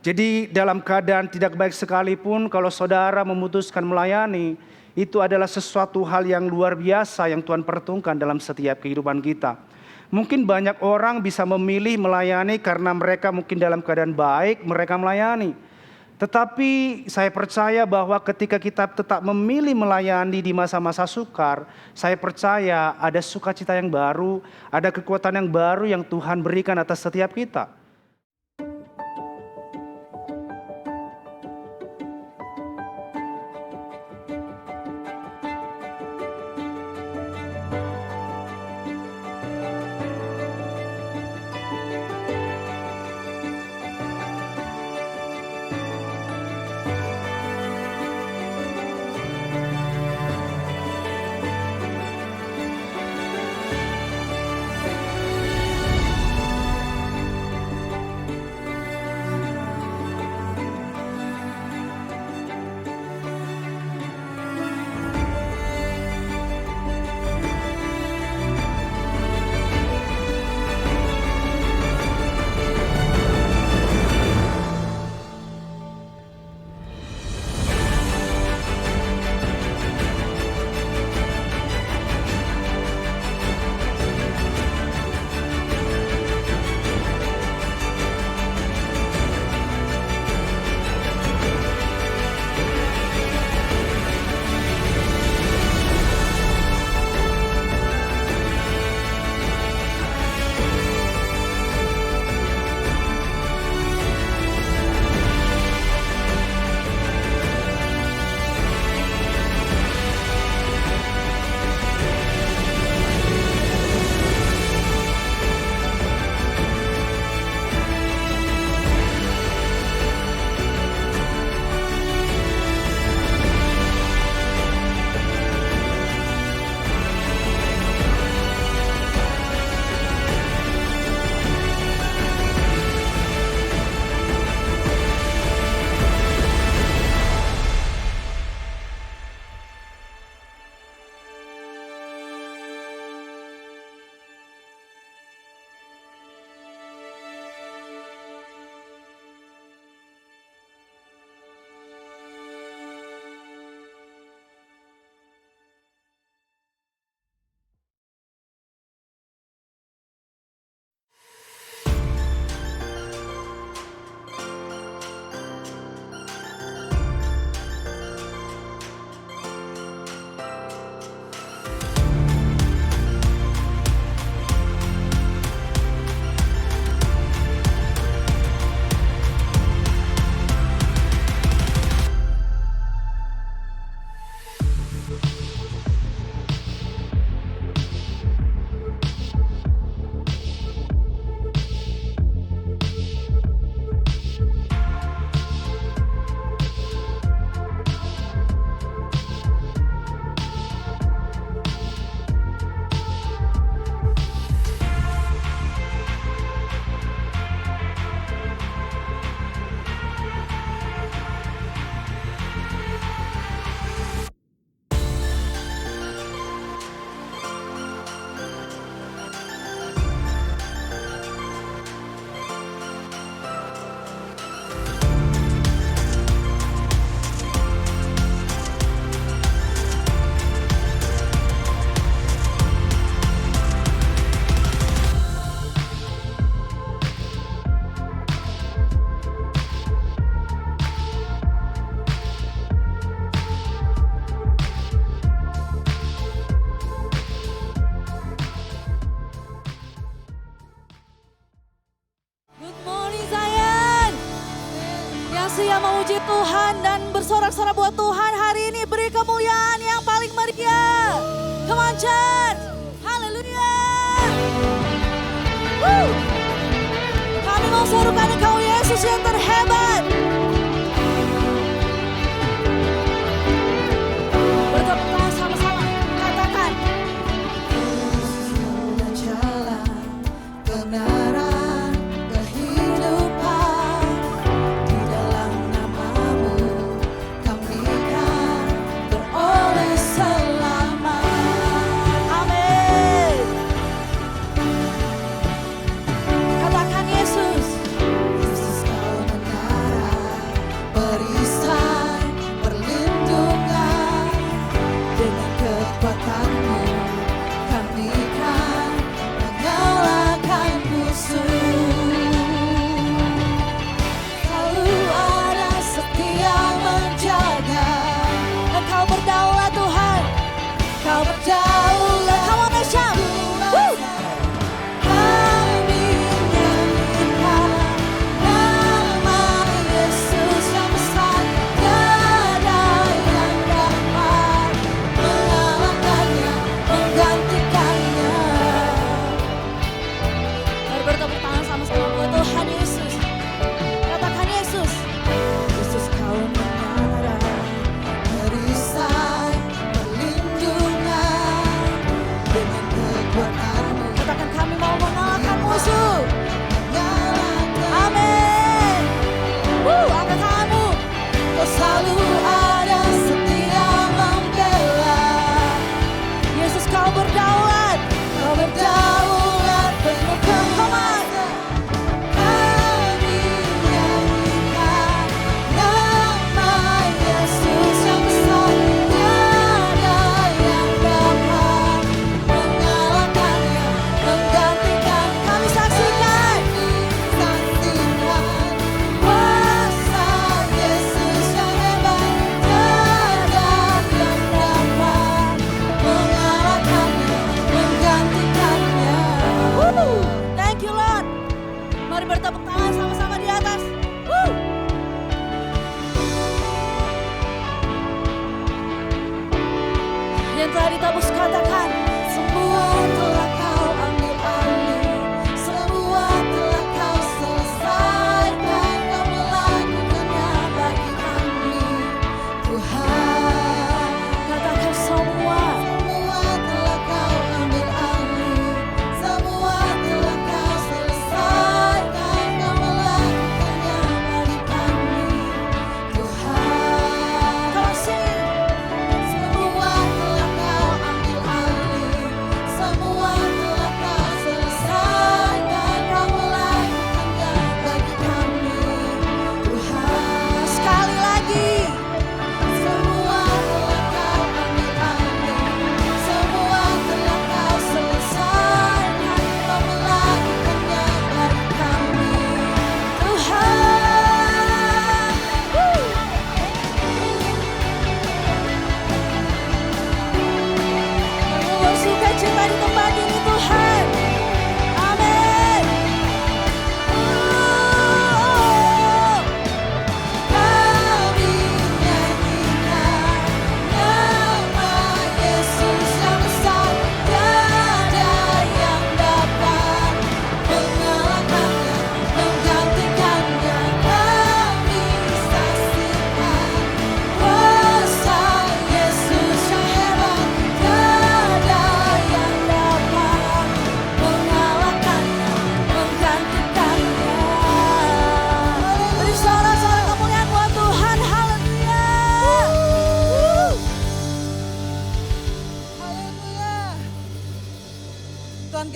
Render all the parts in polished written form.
Jadi dalam keadaan tidak baik sekalipun, kalau saudara memutuskan melayani, itu adalah sesuatu hal yang luar biasa yang Tuhan perhitungkan dalam setiap kehidupan kita. Mungkin banyak orang bisa memilih melayani karena mereka mungkin dalam keadaan baik, mereka melayani. Tetapi saya percaya bahwa ketika kita tetap memilih melayani di masa-masa sukar, saya percaya ada sukacita yang baru, ada kekuatan yang baru yang Tuhan berikan atas setiap kita. Yang memuji Tuhan dan bersorak-sorak buat Tuhan hari ini, beri kemuliaan yang paling meriah. Come on church, haleluya. Kami mau serukan Engkau Yesus yang terhebat. Bertepuk tangan sama-sama, katakan. Jalan kebenaran kehidupan, di dalam nama-Mu kami kan beroleh selamat. Amin. Katakan Yesus, Yesus Kau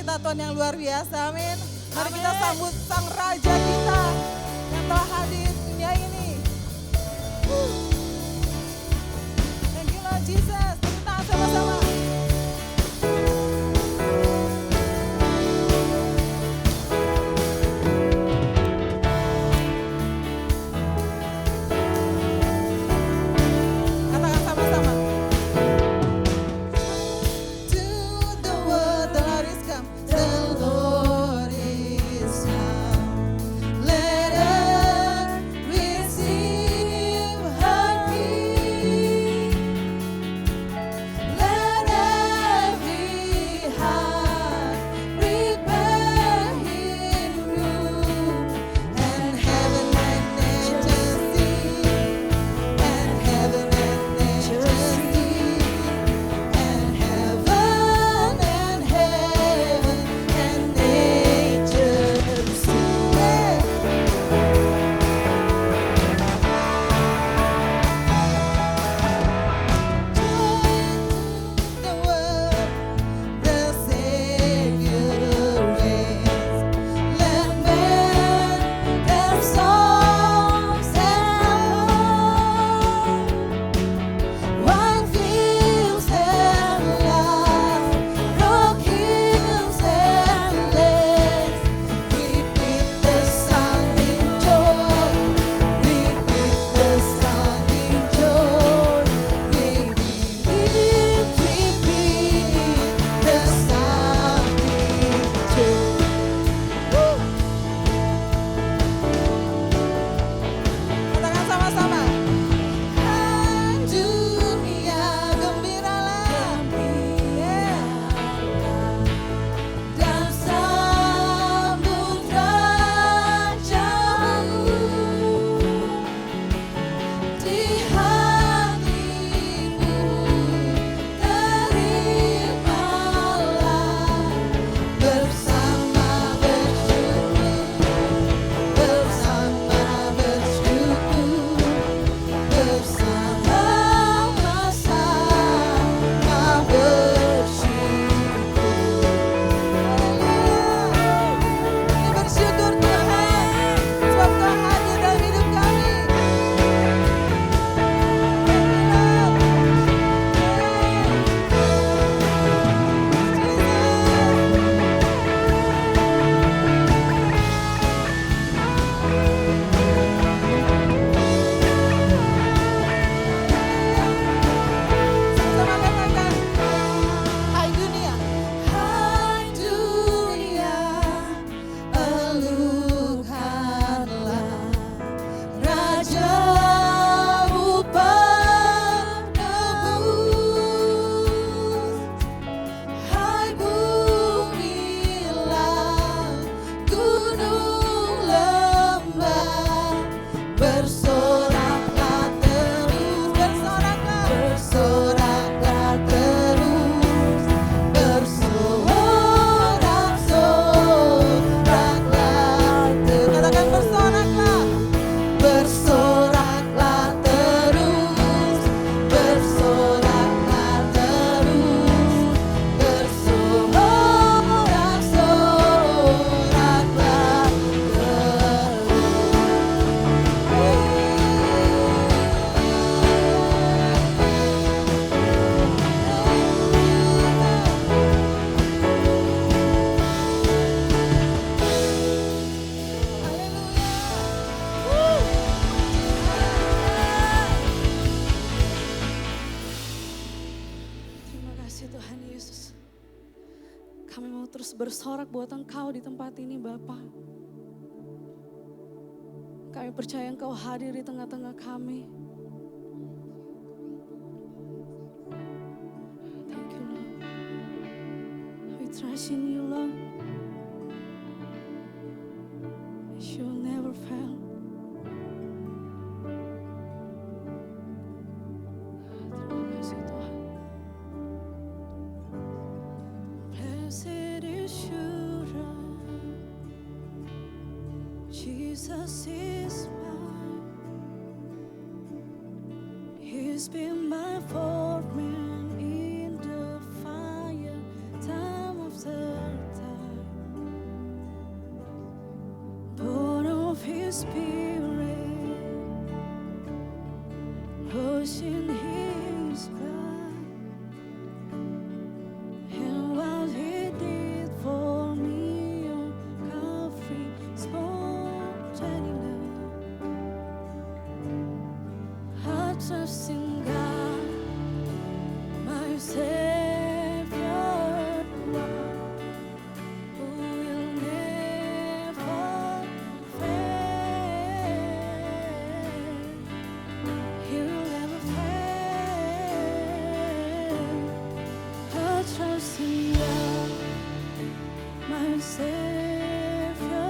kita Tuhan yang luar biasa, amin. Mari kita sambut Sang Raja kita yang telah hadir di dunia ini. Thank you Lord Jesus, kita sama-sama. Katakan sama-sama. To the world the Lord is come, the Lord is come. Let us receive her King. Let every heart prepare Him room, and heaven and nature sing, and heaven and nature sing, and heaven and nature sing. The world, the Savior reigns. Let men their songs sound. Wide fields and lands, rock hills and lakes, repeat the sounding joy. Repeat the sounding joy. Repeat the sounding joy. Katakan sama-sama. Dunia gembiralah, dan sambut Rajamu. Di hatimu terimalah, bersama bersyukur, bersama bersyukur, bersama-sama bersyukur. Kami bersyukur Tuhan, sebab Kau hadir dalam hidup kami. Sama-sama katakan, hai dunia, elukkanlah Rajamu penebus. Hai bumilah, gunung lembah, bersoraklah terus, bersoraklah terus, bersorak-soraklah terus. Katakan bersoraklah, bersoraklah terus, bersoraklah terus, bersorak-soraklah Terima kasih Tuhan Yesus. Kami mau terus bersorak buat Engkau di tempat ini Bapa. Kami percaya Engkau hadir di tengah-tengah kami. Thank you Lord. We trust in you Lord. You'll never fail. Terima kasih Tuhan. Blessed assurance, Jesus is mine. He's been my fourth man in the fire, time after time. Spirit, pushing His blood, and what He did for me on Calvary spoke love. I trust in God, my Savior, who will never fail. He will never fail. I trust in God, my Savior,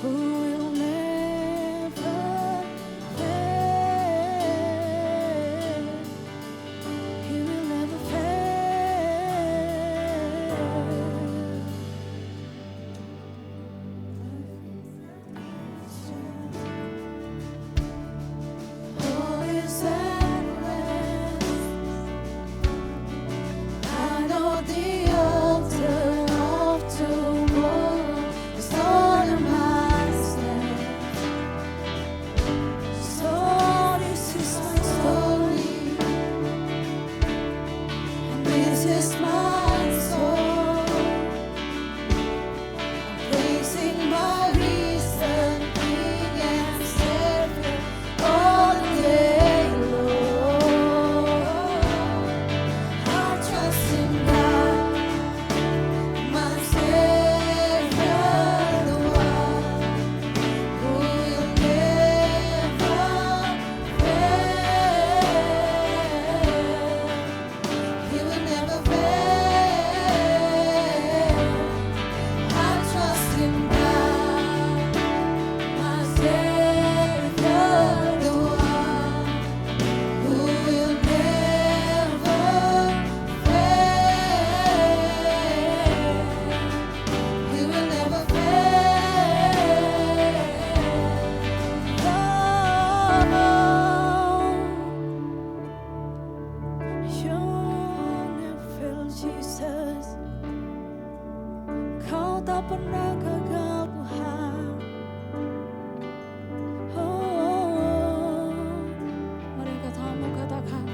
who will never fail. He will never fail. All is at rest. I know the altar of tomorrow is under my steps. So this is my story, and this is my song, praising my risen King and Savior all the day long. I trust in God, my Savior, the one who will never fail. He will never fail. I trust in God, my Savior, the one who will never fail. He will never fail. You'll never fail, Jesus. Kau tak pernah gagal, Tuhan. Oh, mari angkat tanganmu, katakan.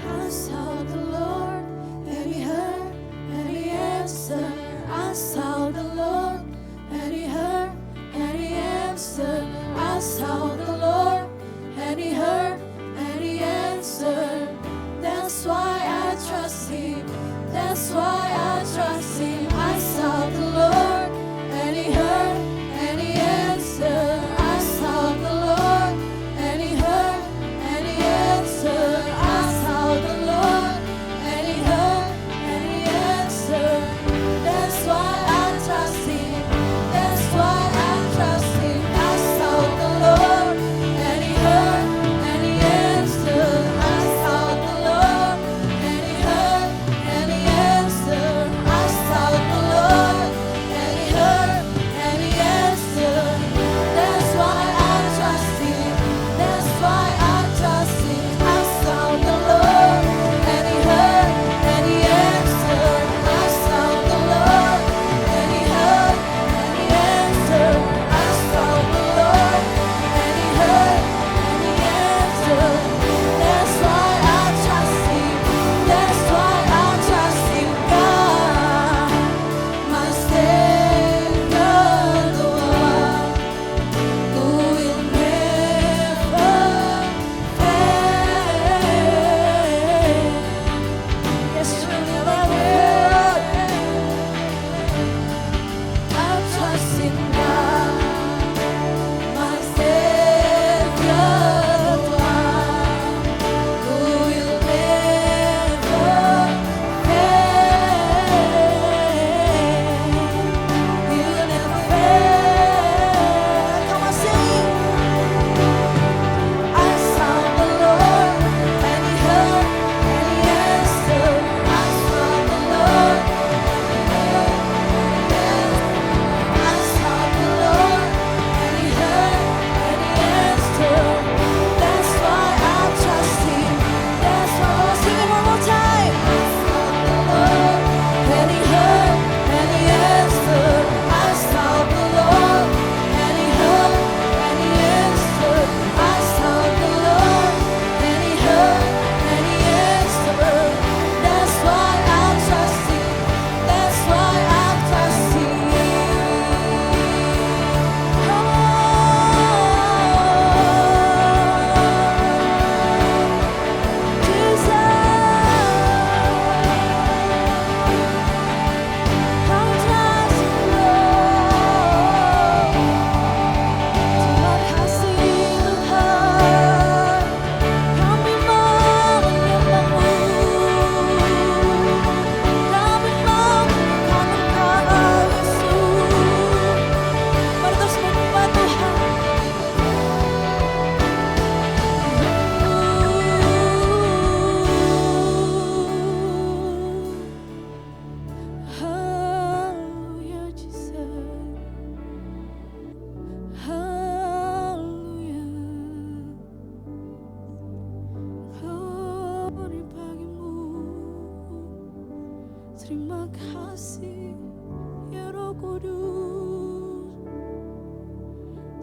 I sought the Lord, and He heard, and He answered. I sought the Lord, and He heard, and He answered. I sought the Lord, and He heard, and He answered. That's why I trust Him. That's why I trust Him. I sought the Lord, and He heard, and He answered. I sought the Lord, and He heard, and He answered. I sought the Lord, and He heard, and He answered. That's why I trust Him. That's why I trust Him. I sought the Lord.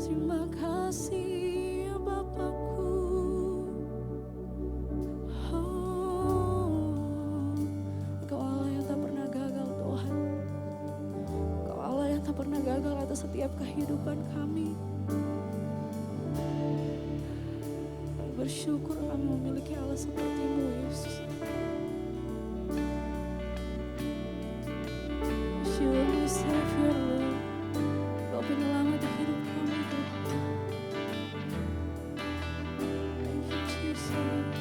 Terima kasih ya Bapakku. Oh, Engkau Allah yang tak pernah gagal Tuhan. Engkau Allah yang tak pernah gagal atas setiap kehidupan kami. Kami bersyukur kami memiliki Allah seperti-Mu Yesus. You are my Savior Lord. Kau penyelamat hidup kami Tuhan. Thank you Jesus.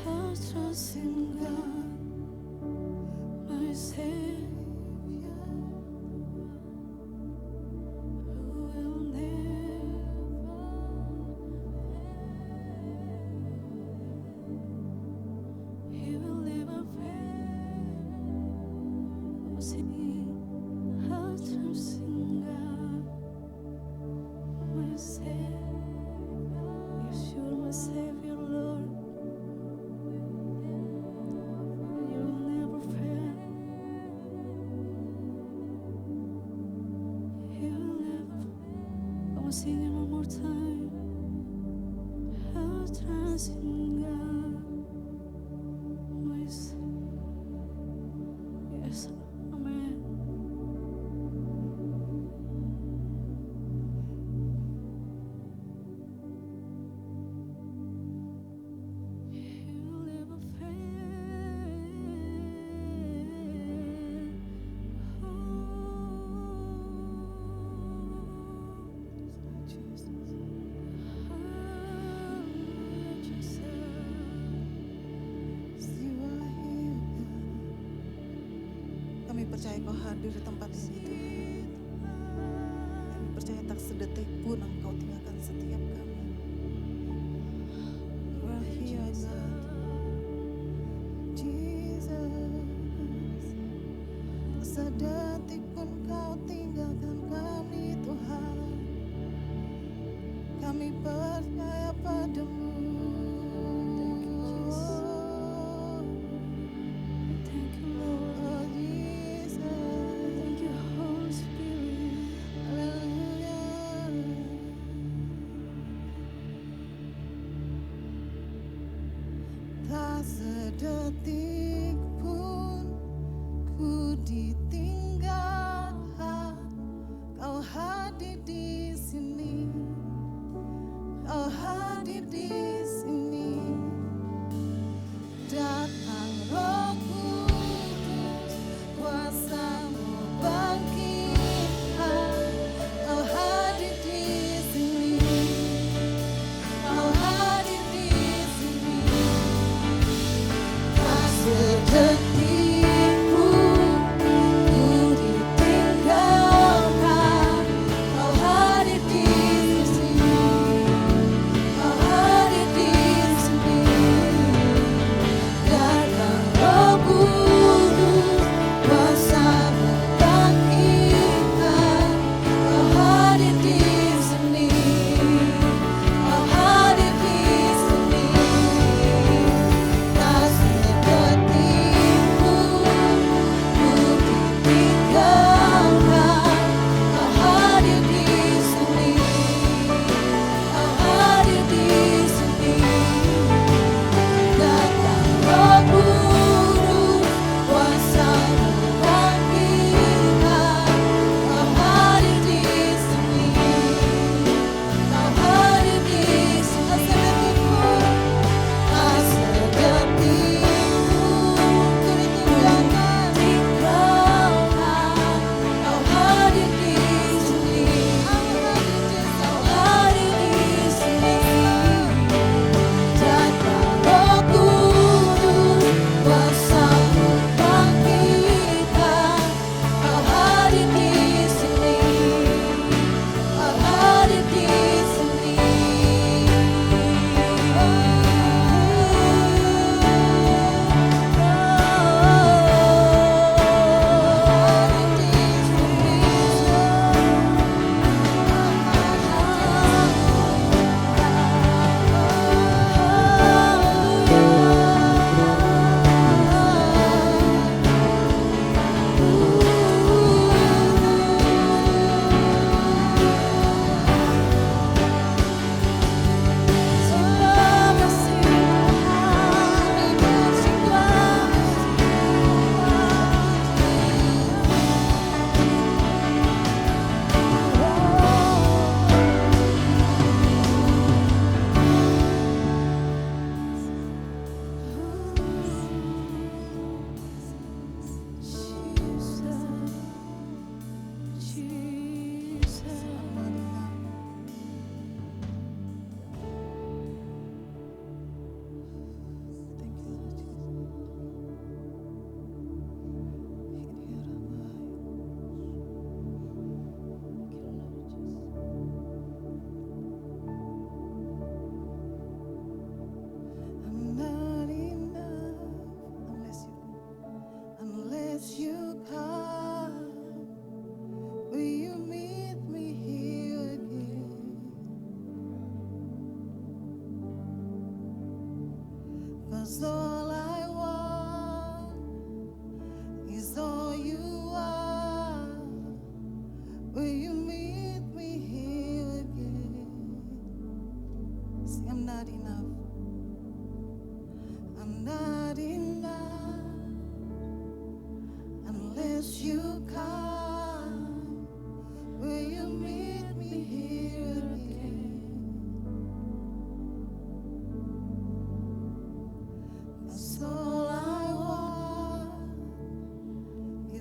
I trust in God, my Savior, who will never fail. He will never fail. I'm singing, I trust in God, my Savior. Yes, you're my Savior, Lord. You will never fail. You will never fail. Come on, sing it one more time. I trust in God, my yes, amen. You will never fail. Kami percaya Kau hadir di tempat ini Tuhan. Kami percaya tak sedetik pun Engkau tinggalkan setiap kami. You are here, God. Jesus, tak sedetik pun Kau tinggalkan kami Tuhan. Kami percaya padamu. Thank you, Lord. Oh Jesus, Thank you, Holy Spirit. haleluya. Tak sedetik pun ku ditinggalkan. Kau hadir di sini. Kau hadir di sini. Datang Roh Kudus, kuasa-Mu bangkitkan. Kau hadir di sini. Kau hadir di sini. Tak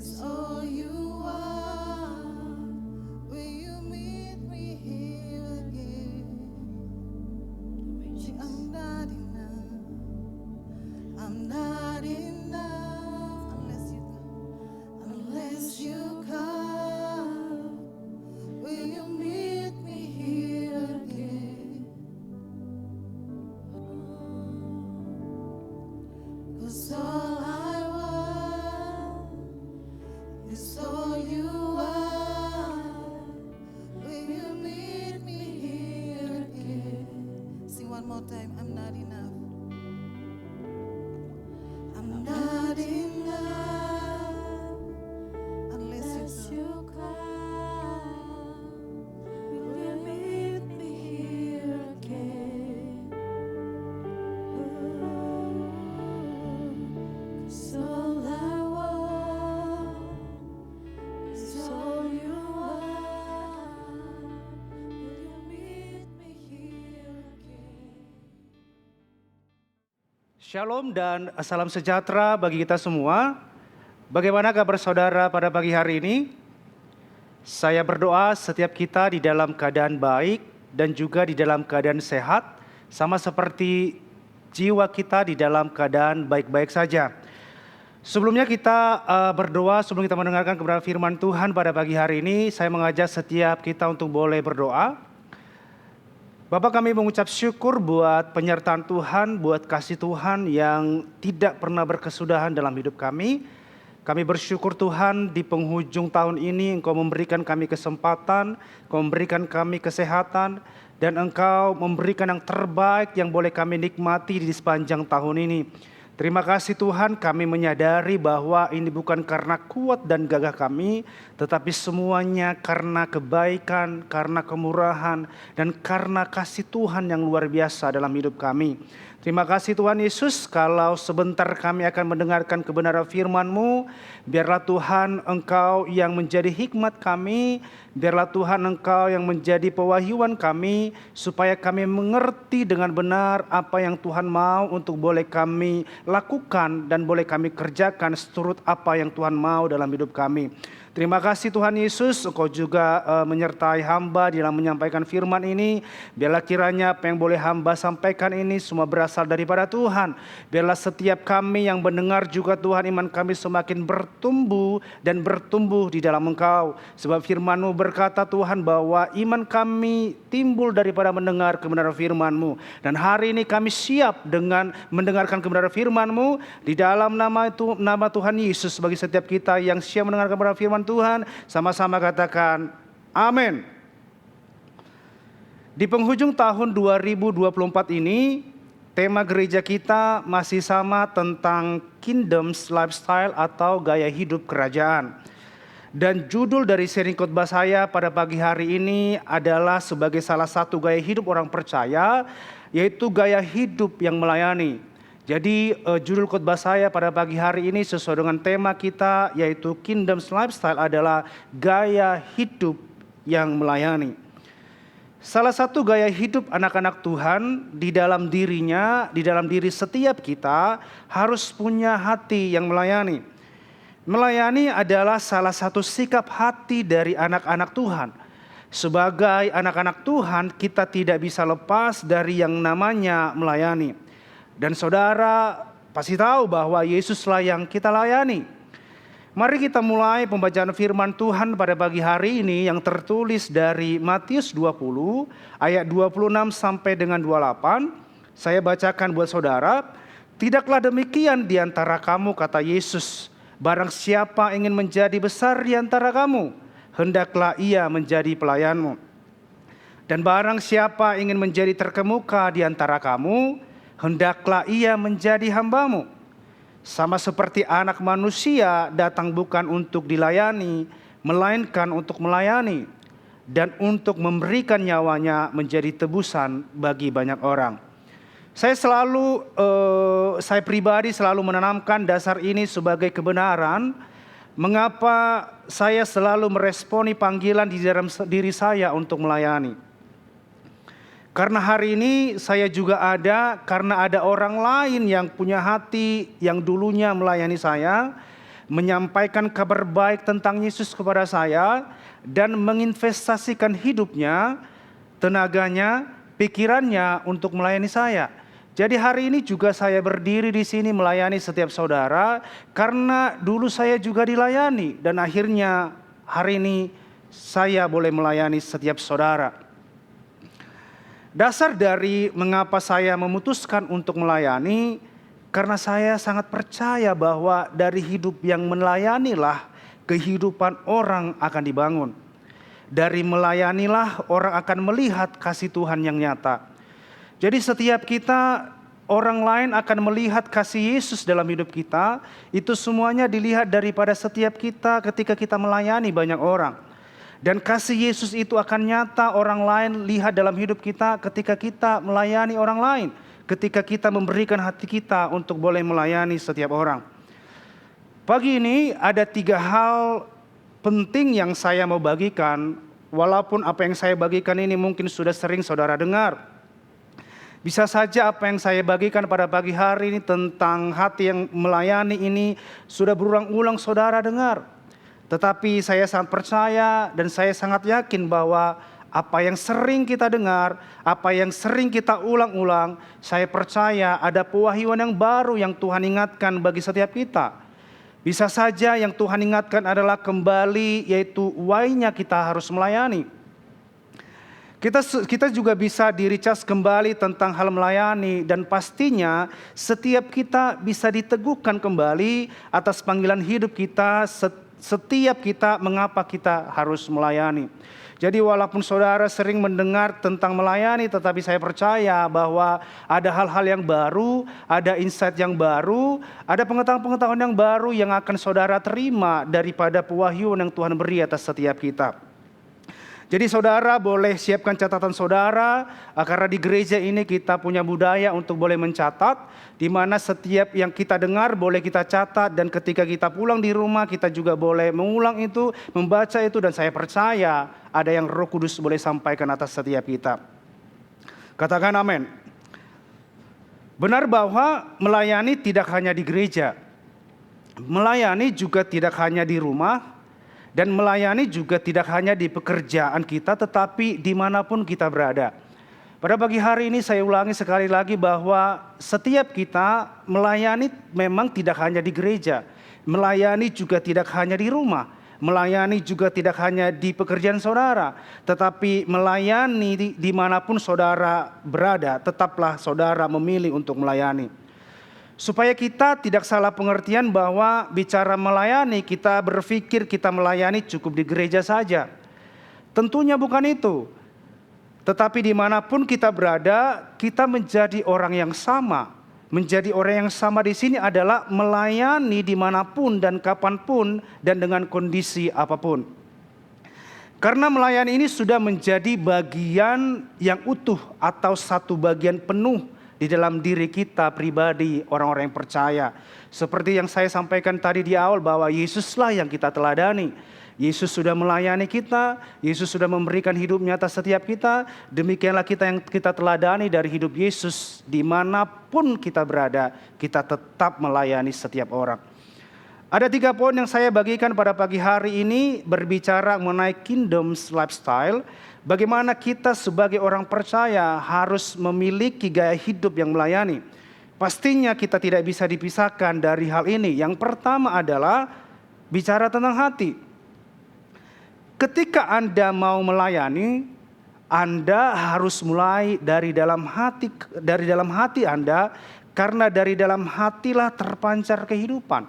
is all you are. Will you meet me here again? I'm not enough. I'm not enough unless you come. Will you meet me here again? 'Cause all I want is all you are. Will you meet me here again? Sing one more time. I'm not enough. I'm not enough unless you come. Will you meet me here again? 'Cause all I want is all you are. Will you meet me here again? Shalom dan salam sejahtera bagi kita semua. Bagaimana kabar saudara pada pagi hari ini? Saya berdoa setiap kita di dalam keadaan baik dan juga di dalam keadaan sehat, sama seperti jiwa kita di dalam keadaan baik-baik saja. Sebelumnya kita berdoa, sebelum kita mendengarkan kebenaran firman Tuhan pada pagi hari ini, saya mengajak setiap kita untuk boleh berdoa. Bapak, kami mengucap syukur buat penyertaan Tuhan, buat kasih Tuhan yang tidak pernah berkesudahan dalam hidup kami. Kami bersyukur Tuhan di penghujung tahun ini Engkau memberikan kami kesempatan, Engkau memberikan kami kesehatan, dan Engkau memberikan yang terbaik yang boleh kami nikmati di sepanjang tahun ini. Terima kasih Tuhan, kami menyadari bahwa ini bukan karena kuat dan gagah kami, tetapi semuanya karena kebaikan, karena kemurahan, dan karena kasih Tuhan yang luar biasa dalam hidup kami. Terima kasih Tuhan Yesus, kalau sebentar kami akan mendengarkan kebenaran firman-Mu, biarlah Tuhan Engkau yang menjadi hikmat kami, biarlah Tuhan Engkau yang menjadi pewahyuan kami, supaya kami mengerti dengan benar apa yang Tuhan mau untuk boleh kami lakukan dan boleh kami kerjakan seturut apa yang Tuhan mau dalam hidup kami. Terima kasih Tuhan Yesus, Engkau juga menyertai hamba dalam menyampaikan firman ini. Biarlah kiranya apa yang boleh hamba sampaikan ini semua berasal daripada Tuhan. Biarlah setiap kami yang mendengar juga Tuhan, iman kami semakin bertumbuh dan bertumbuh di dalam Engkau. Sebab firman-Mu berkata Tuhan bahwa iman kami timbul daripada mendengar kebenaran firman-Mu. Dan hari ini kami siap dengan mendengarkan kebenaran firman-Mu di dalam nama Tuhan Yesus. Bagi setiap kita yang siap mendengarkan kebenaran firman Tuhan, sama-sama katakan amin. Di penghujung tahun 2024 ini, tema gereja kita masih sama tentang Kingdom's Lifestyle atau gaya hidup kerajaan. Dan judul dari seri khotbah saya pada pagi hari ini adalah sebagai salah satu gaya hidup orang percaya, yaitu gaya hidup yang melayani. Jadi judul khotbah saya pada pagi hari ini sesuai dengan tema kita, yaitu Kingdom's Lifestyle adalah gaya hidup yang melayani. Salah satu gaya hidup anak-anak Tuhan di dalam dirinya, di dalam diri setiap kita harus punya hati yang melayani. Melayani adalah salah satu sikap hati dari anak-anak Tuhan. Sebagai anak-anak Tuhan, kita tidak bisa lepas dari yang namanya melayani. Dan saudara pasti tahu bahwa Yesuslah yang kita layani. Mari kita mulai pembacaan firman Tuhan pada pagi hari ini yang tertulis dari Matius 20 ayat 26 sampai dengan 28. Saya bacakan buat saudara. Tidaklah demikian di antara kamu, kata Yesus. Barang siapa ingin menjadi besar di antara kamu, hendaklah ia menjadi pelayanmu. Dan barang siapa ingin menjadi terkemuka di antara kamu, hendaklah ia menjadi hambamu. Sama seperti anak manusia datang bukan untuk dilayani, melainkan untuk melayani, dan untuk memberikan nyawanya menjadi tebusan bagi banyak orang. Saya pribadi selalu menanamkan dasar ini sebagai kebenaran. Mengapa saya selalu meresponi panggilan di dalam diri saya untuk melayani? Karena hari ini saya juga karena ada orang lain yang punya hati yang dulunya melayani saya, menyampaikan kabar baik tentang Yesus kepada saya, dan menginvestasikan hidupnya, tenaganya, pikirannya untuk melayani saya. Jadi hari ini juga saya berdiri di sini melayani setiap saudara karena dulu saya juga dilayani dan akhirnya hari ini saya boleh melayani setiap saudara. Dasar dari mengapa saya memutuskan untuk melayani karena saya sangat percaya bahwa dari hidup yang melayanilah kehidupan orang akan dibangun. Dari melayanilah orang akan melihat kasih Tuhan yang nyata. Jadi setiap kita, orang lain akan melihat kasih Yesus dalam hidup kita. Itu semuanya dilihat daripada setiap kita ketika kita melayani banyak orang. Dan kasih Yesus itu akan nyata orang lain lihat dalam hidup kita ketika kita melayani orang lain. Ketika kita memberikan hati kita untuk boleh melayani setiap orang. Pagi ini ada 3 hal penting yang saya mau bagikan. Walaupun apa yang saya bagikan ini mungkin sudah sering saudara dengar. Bisa saja apa yang saya bagikan pada pagi hari ini tentang hati yang melayani ini sudah berulang-ulang saudara dengar. Tetapi saya sangat percaya dan saya sangat yakin bahwa apa yang sering kita dengar, apa yang sering kita ulang-ulang, saya percaya ada pewahyuan yang baru yang Tuhan ingatkan bagi setiap kita. Bisa saja yang Tuhan ingatkan adalah kembali, yaitu why-nya kita harus melayani. Kita juga bisa di-recharge kembali tentang hal melayani, dan pastinya setiap kita bisa diteguhkan kembali atas panggilan hidup kita, setiap kita mengapa kita harus melayani. Jadi walaupun saudara sering mendengar tentang melayani, tetapi saya percaya bahwa ada hal-hal yang baru, ada insight yang baru, ada pengetahuan-pengetahuan yang baru yang akan saudara terima daripada pewahyuan yang Tuhan beri atas setiap kita. Jadi saudara boleh siapkan catatan saudara, karena di gereja ini kita punya budaya untuk boleh mencatat, di mana setiap yang kita dengar boleh kita catat, dan ketika kita pulang di rumah kita juga boleh mengulang itu, membaca itu, dan saya percaya ada yang Roh Kudus boleh sampaikan atas setiap kita. Katakan amin. Benar bahwa melayani tidak hanya di gereja, melayani juga tidak hanya di rumah, dan melayani juga tidak hanya di pekerjaan kita, tetapi dimanapun kita berada. Pada pagi hari ini saya ulangi sekali lagi bahwa setiap kita melayani memang tidak hanya di gereja. Melayani juga tidak hanya di rumah. Melayani juga tidak hanya di pekerjaan saudara. Tetapi melayani dimanapun saudara berada, tetaplah saudara memilih untuk melayani. Supaya kita tidak salah pengertian bahwa bicara melayani, kita berpikir kita melayani cukup di gereja saja. Tentunya bukan itu. Tetapi dimanapun kita berada, kita menjadi orang yang sama. Menjadi orang yang sama di sini adalah melayani dimanapun dan kapanpun dan dengan kondisi apapun. Karena melayani ini sudah menjadi bagian yang utuh atau satu bagian penuh di dalam diri kita pribadi, orang-orang yang percaya. Seperti yang saya sampaikan tadi di awal bahwa Yesuslah yang kita teladani. Yesus sudah melayani kita, Yesus sudah memberikan hidupnya atas setiap kita. Demikianlah kita yang kita teladani dari hidup Yesus. Dimanapun kita berada, kita tetap melayani setiap orang. Ada 3 poin yang saya bagikan pada pagi hari ini berbicara mengenai kingdom's lifestyle. Bagaimana kita sebagai orang percaya harus memiliki gaya hidup yang melayani. Pastinya kita tidak bisa dipisahkan dari hal ini. Yang pertama adalah bicara tentang hati. Ketika Anda mau melayani, Anda harus mulai dari dalam hati Anda, karena dari dalam hatilah terpancar kehidupan.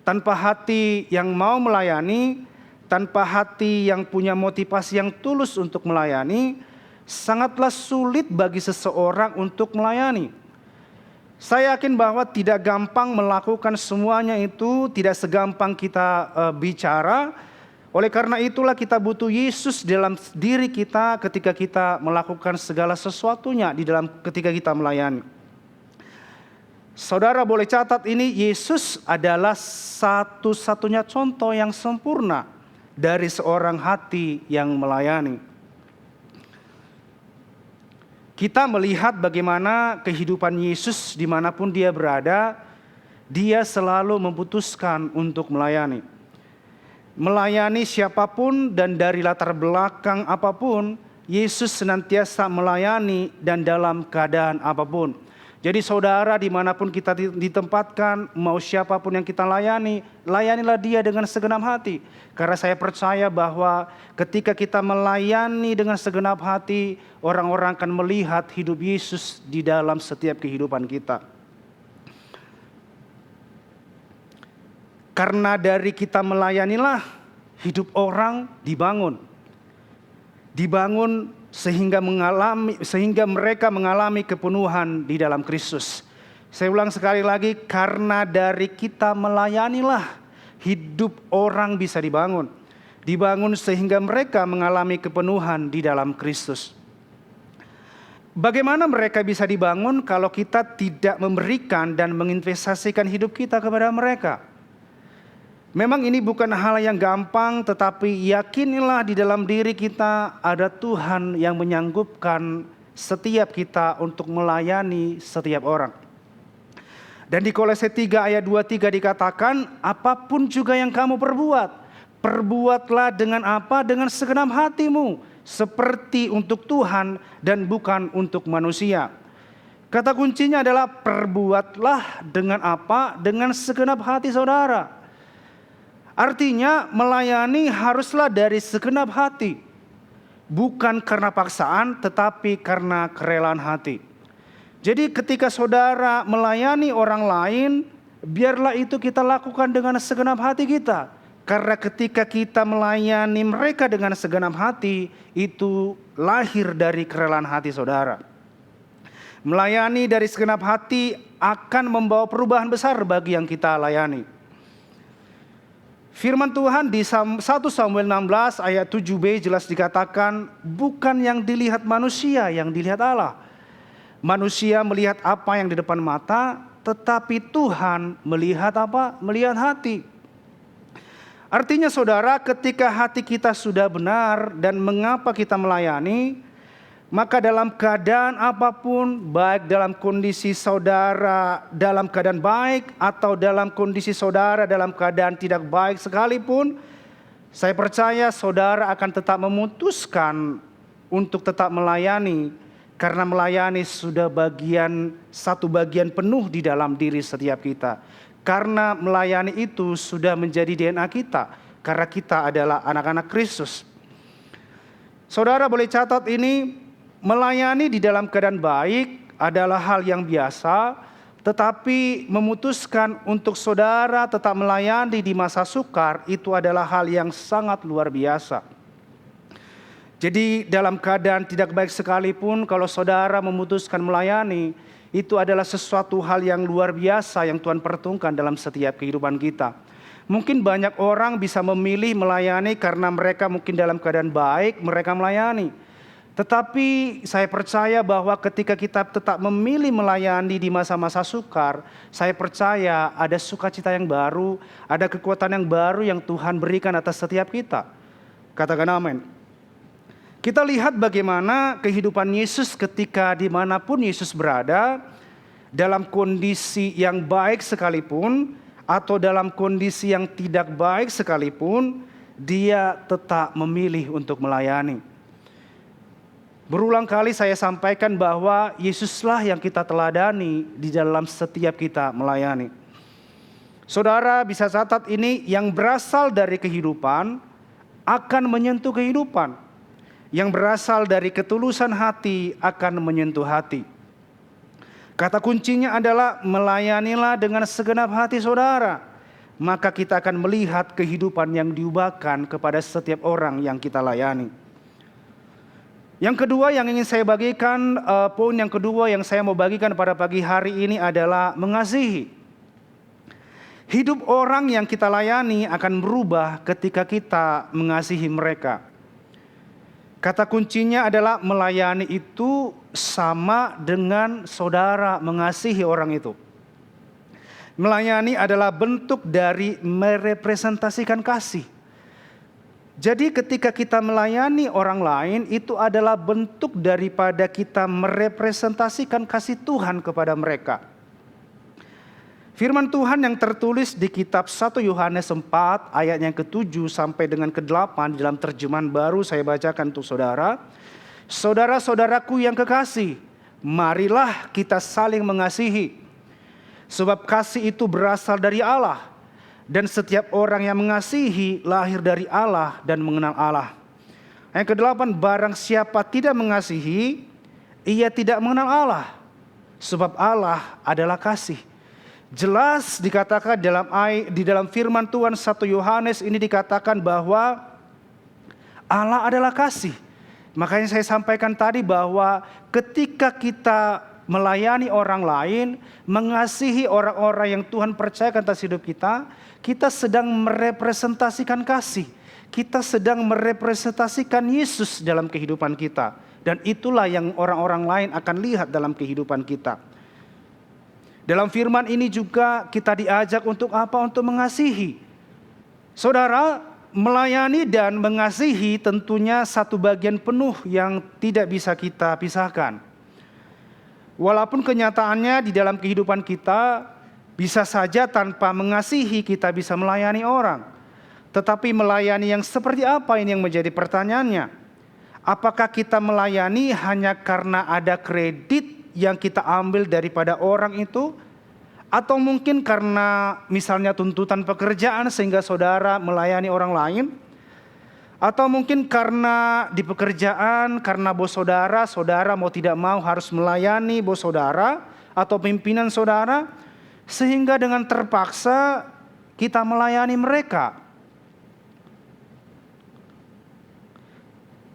Tanpa hati yang mau melayani, tanpa hati yang punya motivasi yang tulus untuk melayani, sangatlah sulit bagi seseorang untuk melayani. Saya yakin bahwa tidak gampang melakukan semuanya itu, tidak segampang kita bicara. Oleh karena itulah kita butuh Yesus dalam diri kita ketika kita melakukan segala sesuatunya di dalam ketika kita melayani. Saudara boleh catat ini, Yesus adalah satu-satunya contoh yang sempurna dari seorang hati yang melayani. Kita melihat bagaimana kehidupan Yesus dimanapun dia berada. dia selalu memutuskan untuk melayani. Melayani siapapun dan dari latar belakang apapun, Yesus senantiasa melayani dan dalam keadaan apapun. Jadi saudara, dimanapun kita ditempatkan, mau siapapun yang kita layani, layanilah dia dengan segenap hati. Karena saya percaya bahwa ketika kita melayani dengan segenap hati, orang-orang akan melihat hidup Yesus di dalam setiap kehidupan kita. Karena dari kita melayanilah hidup orang dibangun. Dibangun sehingga mereka mengalami kepenuhan di dalam Kristus. Saya ulang sekali lagi, karena dari kita melayanilah hidup orang bisa dibangun. Dibangun sehingga mereka mengalami kepenuhan di dalam Kristus. Bagaimana mereka bisa dibangun kalau kita tidak memberikan dan menginvestasikan hidup kita kepada mereka? Memang ini bukan hal yang gampang, tetapi yakinilah di dalam diri kita ada Tuhan yang menyanggupkan setiap kita untuk melayani setiap orang. Dan di Kolose 3 ayat 23 dikatakan, apapun juga yang kamu perbuat, perbuatlah dengan apa? Dengan segenap hatimu, seperti untuk Tuhan dan bukan untuk manusia. Kata kuncinya adalah perbuatlah dengan apa? Dengan segenap hati saudara. Artinya melayani haruslah dari segenap hati. Bukan karena paksaan, tetapi karena kerelaan hati. Jadi ketika saudara melayani orang lain, biarlah itu kita lakukan dengan segenap hati kita. Karena ketika kita melayani mereka dengan segenap hati, itu lahir dari kerelaan hati saudara. Melayani dari segenap hati akan membawa perubahan besar bagi yang kita layani. Firman Tuhan di 1 Samuel 16 ayat 7b jelas dikatakan, bukan yang dilihat manusia yang dilihat Allah. Manusia melihat apa yang di depan mata, tetapi Tuhan melihat apa? Melihat hati. Artinya saudara, ketika hati kita sudah benar dan mengapa kita melayani, maka dalam keadaan apapun, baik dalam kondisi saudara dalam keadaan baik atau dalam kondisi saudara dalam keadaan tidak baik sekalipun, saya percaya saudara akan tetap memutuskan untuk tetap melayani, karena melayani sudah satu bagian penuh di dalam diri setiap kita. Karena melayani itu sudah menjadi DNA kita, karena kita adalah anak-anak Kristus. Saudara boleh catat ini, melayani di dalam keadaan baik adalah hal yang biasa, tetapi memutuskan untuk saudara tetap melayani di masa sukar itu adalah hal yang sangat luar biasa. Jadi dalam keadaan tidak baik sekalipun, kalau saudara memutuskan melayani, itu adalah sesuatu hal yang luar biasa yang Tuhan perhitungkan dalam setiap kehidupan kita. Mungkin banyak orang bisa memilih melayani karena mereka mungkin dalam keadaan baik, mereka melayani. Tetapi saya percaya bahwa ketika kita tetap memilih melayani di masa-masa sukar, saya percaya ada sukacita yang baru, ada kekuatan yang baru yang Tuhan berikan atas setiap kita. Katakan amin. Kita lihat bagaimana kehidupan Yesus ketika dimanapun Yesus berada, dalam kondisi yang baik sekalipun, atau dalam kondisi yang tidak baik sekalipun, dia tetap memilih untuk melayani. Berulang kali saya sampaikan bahwa Yesuslah yang kita teladani di dalam setiap kita melayani. Saudara bisa catat ini, yang berasal dari kehidupan akan menyentuh kehidupan. Yang berasal dari ketulusan hati akan menyentuh hati. Kata kuncinya adalah melayanilah dengan segenap hati saudara. Maka kita akan melihat kehidupan yang diubahkan kepada setiap orang yang kita layani. Yang kedua yang ingin saya bagikan, poin yang kedua yang saya mau bagikan pada pagi hari ini adalah mengasihi. Hidup orang yang kita layani akan berubah ketika kita mengasihi mereka. Kata kuncinya adalah melayani itu sama dengan saudara mengasihi orang itu. Melayani adalah bentuk dari merepresentasikan kasih. Jadi ketika kita melayani orang lain, itu adalah bentuk daripada kita merepresentasikan kasih Tuhan kepada mereka. Firman Tuhan yang tertulis di kitab 1 Yohanes 4 ayat yang ke-7 sampai dengan ke-8 di dalam terjemahan baru saya bacakan untuk saudara. Saudara-saudaraku yang kekasih, marilah kita saling mengasihi. Sebab kasih itu berasal dari Allah. Dan setiap orang yang mengasihi lahir dari Allah dan mengenal Allah. Yang ke-8, barang siapa tidak mengasihi, ia tidak mengenal Allah. Sebab Allah adalah kasih. Jelas dikatakan di dalam firman Tuhan 1 Yohanes ini dikatakan bahwa Allah adalah kasih. Makanya saya sampaikan tadi bahwa ketika kita melayani orang lain, mengasihi orang-orang yang Tuhan percayakan atas hidup kita, kita sedang merepresentasikan kasih. Kita sedang merepresentasikan Yesus dalam kehidupan kita. Dan itulah yang orang-orang lain akan lihat dalam kehidupan kita. Dalam firman ini juga kita diajak untuk apa? Untuk mengasihi. Saudara, melayani dan mengasihi tentunya satu bagian penuh yang tidak bisa kita pisahkan. Walaupun kenyataannya di dalam kehidupan kita bisa saja tanpa mengasihi kita bisa melayani orang. Tetapi melayani yang seperti apa ini yang menjadi pertanyaannya. Apakah kita melayani hanya karena ada kredit yang kita ambil daripada orang itu? Atau mungkin karena misalnya tuntutan pekerjaan sehingga saudara melayani orang lain? Atau mungkin karena di pekerjaan, karena bos saudara, saudara mau tidak mau harus melayani bos saudara atau pimpinan saudara, sehingga dengan terpaksa kita melayani mereka.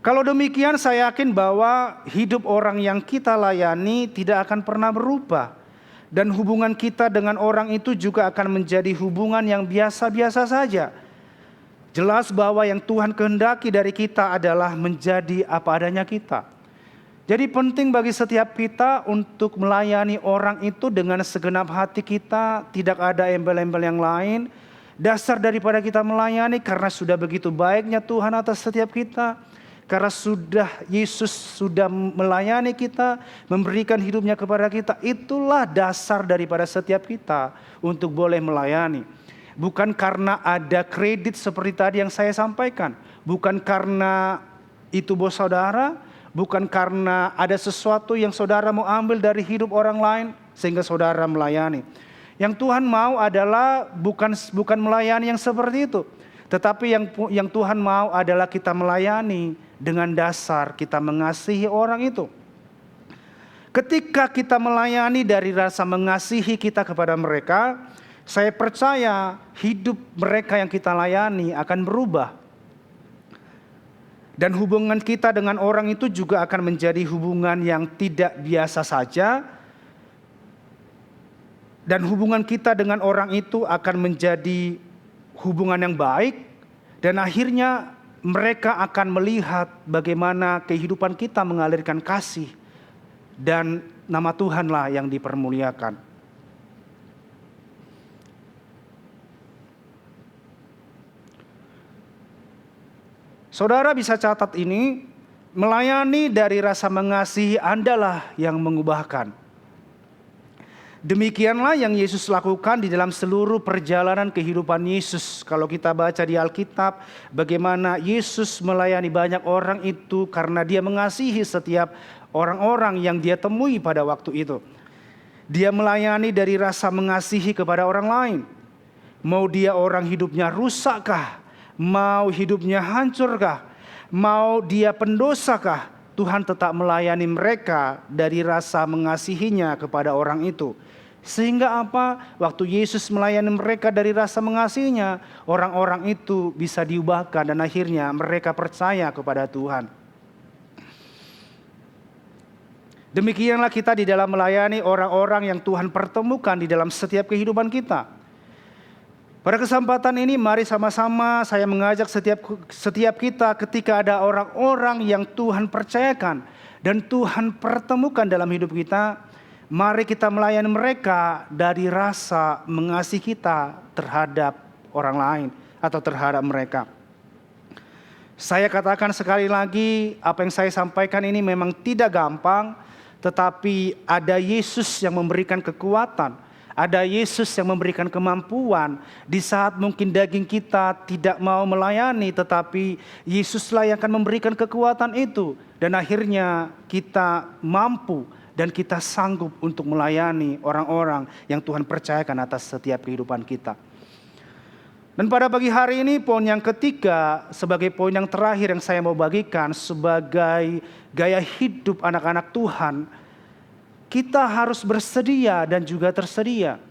Kalau demikian saya yakin bahwa hidup orang yang kita layani tidak akan pernah berubah. Dan hubungan kita dengan orang itu juga akan menjadi hubungan yang biasa-biasa saja. Jelas bahwa yang Tuhan kehendaki dari kita adalah menjadi apa adanya kita. Jadi penting bagi setiap kita untuk melayani orang itu dengan segenap hati kita, tidak ada embel-embel yang lain. Dasar daripada kita melayani karena sudah begitu baiknya Tuhan atas setiap kita. Karena Yesus sudah melayani kita, memberikan hidupnya kepada kita. Itulah dasar daripada setiap kita untuk boleh melayani. Bukan karena ada kredit seperti tadi yang saya sampaikan. Bukan karena itu bos saudara. Bukan karena ada sesuatu yang saudara mau ambil dari hidup orang lain sehingga saudara melayani. Yang Tuhan mau adalah bukan melayani yang seperti itu. Tetapi yang Tuhan mau adalah kita melayani dengan dasar kita mengasihi orang itu. Ketika kita melayani dari rasa mengasihi kita kepada mereka, saya percaya hidup mereka yang kita layani akan berubah. Dan hubungan kita dengan orang itu juga akan menjadi hubungan yang tidak biasa saja. Dan hubungan kita dengan orang itu akan menjadi hubungan yang baik. Dan akhirnya mereka akan melihat bagaimana kehidupan kita mengalirkan kasih. Dan nama Tuhanlah yang dipermuliakan. Saudara bisa catat ini, melayani dari rasa mengasihi Andalah yang mengubahkan. Demikianlah yang Yesus lakukan di dalam seluruh perjalanan kehidupan Yesus. Kalau kita baca di Alkitab, bagaimana Yesus melayani banyak orang itu karena dia mengasihi setiap orang-orang yang dia temui pada waktu itu. Dia melayani dari rasa mengasihi kepada orang lain. Mau dia orang hidupnya rusakkah? Mau hidupnya hancurkah? Mau dia pendosakah? Tuhan tetap melayani mereka dari rasa mengasihinya kepada orang itu. Sehingga apa? Waktu Yesus melayani mereka dari rasa mengasihinya, orang-orang itu bisa diubahkan dan akhirnya mereka percaya kepada Tuhan. Demikianlah kita di dalam melayani orang-orang yang Tuhan pertemukan di dalam setiap kehidupan kita. Pada kesempatan ini mari sama-sama saya mengajak setiap kita ketika ada orang-orang yang Tuhan percayakan dan Tuhan pertemukan dalam hidup kita, mari kita melayani mereka dari rasa mengasihi kita terhadap orang lain atau terhadap mereka. Saya katakan sekali lagi, apa yang saya sampaikan ini memang tidak gampang, tetapi ada Yesus yang memberikan kekuatan. Ada Yesus yang memberikan kemampuan di saat mungkin daging kita tidak mau melayani, tetapi Yesuslah yang akan memberikan kekuatan itu. Dan akhirnya kita mampu dan kita sanggup untuk melayani orang-orang yang Tuhan percayakan atas setiap kehidupan kita. Dan pada pagi hari ini poin yang ketiga sebagai poin yang terakhir yang saya mau bagikan sebagai gaya hidup anak-anak Tuhan. Kita harus bersedia dan juga tersedia.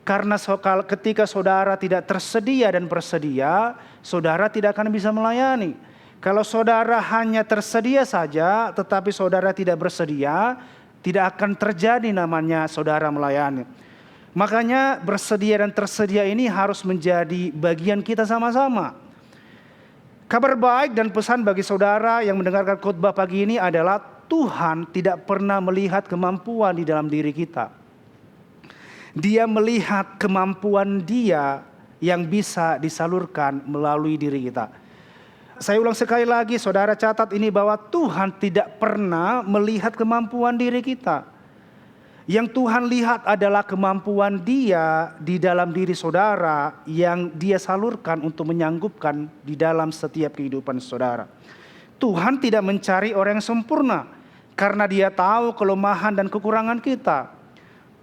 Karena ketika saudara tidak tersedia dan bersedia, saudara tidak akan bisa melayani. Kalau saudara hanya tersedia saja, tetapi saudara tidak bersedia, tidak akan terjadi namanya saudara melayani. Makanya bersedia dan tersedia ini harus menjadi bagian kita sama-sama. Kabar baik dan pesan bagi saudara yang mendengarkan khotbah pagi ini adalah Tuhan tidak pernah melihat kemampuan di dalam diri kita. Dia melihat kemampuan Dia yang bisa disalurkan melalui diri kita. Saya ulang sekali lagi, saudara catat ini bahwa Tuhan tidak pernah melihat kemampuan diri kita. Yang Tuhan lihat adalah kemampuan Dia di dalam diri saudara yang Dia salurkan untuk menyanggupkan di dalam setiap kehidupan saudara. Tuhan tidak mencari orang yang sempurna karena Dia tahu kelemahan dan kekurangan kita.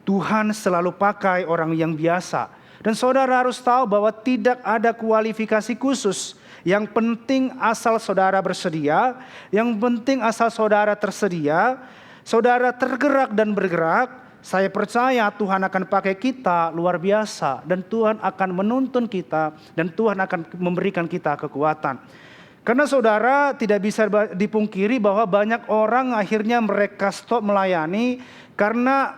Tuhan selalu pakai orang yang biasa. Dan saudara harus tahu bahwa tidak ada kualifikasi khusus. Yang penting asal saudara bersedia, yang penting asal saudara tersedia, saudara tergerak dan bergerak, saya percaya Tuhan akan pakai kita luar biasa. Dan Tuhan akan menuntun kita dan Tuhan akan memberikan kita kekuatan. Karena saudara tidak bisa dipungkiri bahwa banyak orang akhirnya mereka stop melayani karena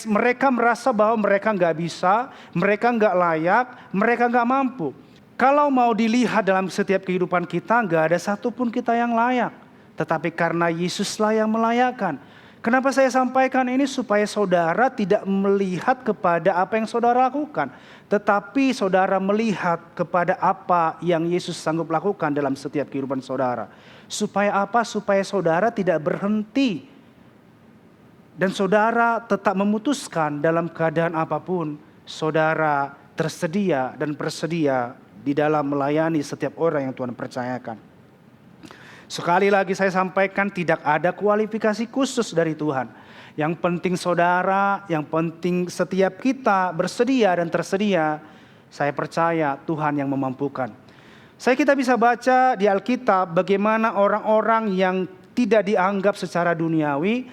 mereka merasa bahwa mereka nggak bisa, mereka nggak layak, mereka nggak mampu. Kalau mau dilihat dalam setiap kehidupan kita nggak ada satupun kita yang layak. Tetapi karena Yesuslah yang melayakkan. Kenapa saya sampaikan ini? Supaya saudara tidak melihat kepada apa yang saudara lakukan. Tetapi saudara melihat kepada apa yang Yesus sanggup lakukan dalam setiap kehidupan saudara. Supaya apa? Supaya saudara tidak berhenti. Dan saudara tetap memutuskan dalam keadaan apapun. Saudara tersedia dan bersedia di dalam melayani setiap orang yang Tuhan percayakan. Sekali lagi saya sampaikan tidak ada kualifikasi khusus dari Tuhan. Yang penting saudara, yang penting setiap kita bersedia dan tersedia. Saya percaya Tuhan yang memampukan. Kita bisa baca di Alkitab bagaimana orang-orang yang tidak dianggap secara duniawi.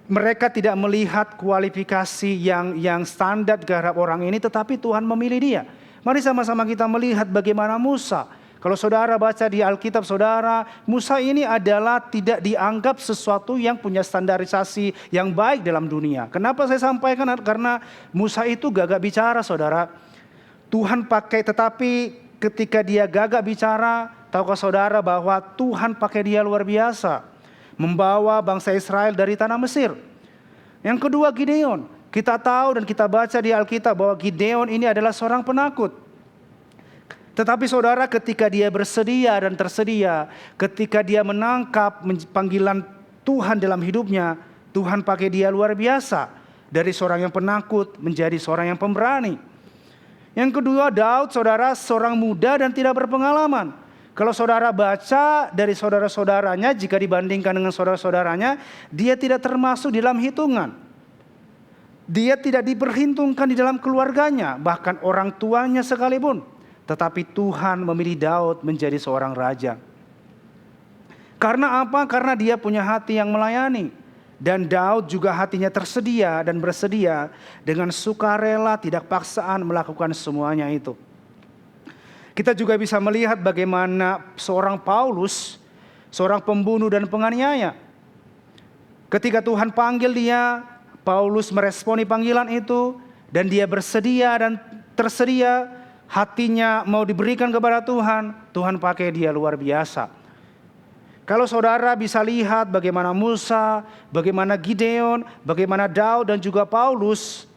Mereka tidak melihat kualifikasi yang standar terhadap orang ini, tetapi Tuhan memilih dia. Mari sama-sama kita melihat bagaimana Musa. Kalau saudara baca di Alkitab saudara, Musa ini adalah tidak dianggap sesuatu yang punya standarisasi yang baik dalam dunia. Kenapa saya sampaikan? Karena Musa itu gagak bicara saudara. Tuhan pakai, tetapi ketika dia gagak bicara, tahukah saudara bahwa Tuhan pakai dia luar biasa. Membawa bangsa Israel dari tanah Mesir. Yang kedua Gideon. Kita tahu dan kita baca di Alkitab bahwa Gideon ini adalah seorang penakut. Tetapi saudara ketika dia bersedia dan tersedia, ketika dia menangkap panggilan Tuhan dalam hidupnya, Tuhan pakai dia luar biasa. Dari seorang yang penakut menjadi seorang yang pemberani. Yang kedua Daud saudara seorang muda dan tidak berpengalaman. Kalau saudara baca dari saudara-saudaranya, jika dibandingkan dengan saudara-saudaranya, dia tidak termasuk di dalam hitungan. Dia tidak diperhitungkan di dalam keluarganya, bahkan orang tuanya sekalipun. Tetapi Tuhan memilih Daud menjadi seorang raja. Karena apa? Karena dia punya hati yang melayani. Dan Daud juga hatinya tersedia dan bersedia dengan sukarela, tidak paksaan melakukan semuanya itu. Kita juga bisa melihat bagaimana seorang Paulus, seorang pembunuh dan penganiaya. Ketika Tuhan panggil dia, Paulus meresponi panggilan itu dan dia bersedia dan tersedia. Hatinya mau diberikan kepada Tuhan, Tuhan pakai dia luar biasa. Kalau saudara bisa lihat bagaimana Musa, bagaimana Gideon, bagaimana Daud dan juga Paulus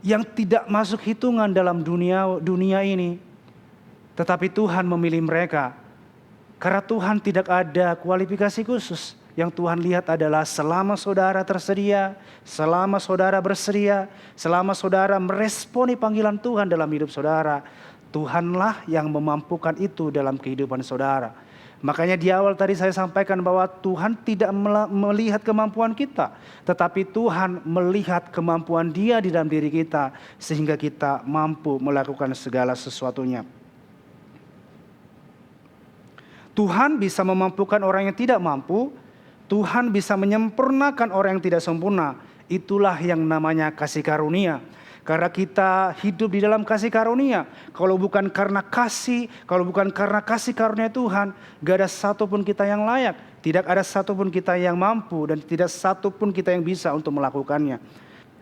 yang tidak masuk hitungan dalam dunia ini. Tetapi Tuhan memilih mereka karena Tuhan tidak ada kualifikasi khusus. Yang Tuhan lihat adalah selama saudara tersedia, selama saudara bersedia, selama saudara meresponi panggilan Tuhan dalam hidup saudara, Tuhanlah yang memampukan itu dalam kehidupan saudara. Makanya di awal tadi saya sampaikan bahwa Tuhan tidak melihat kemampuan kita, tetapi Tuhan melihat kemampuan Dia di dalam diri kita sehingga kita mampu melakukan segala sesuatunya. Tuhan bisa memampukan orang yang tidak mampu, Tuhan bisa menyempurnakan orang yang tidak sempurna. Itulah yang namanya kasih karunia. Karena kita hidup di dalam kasih karunia. Kalau bukan karena kasih, kalau bukan karena kasih karunia Tuhan, gak ada satupun kita yang layak. Tidak ada satupun kita yang mampu dan tidak satupun kita yang bisa untuk melakukannya.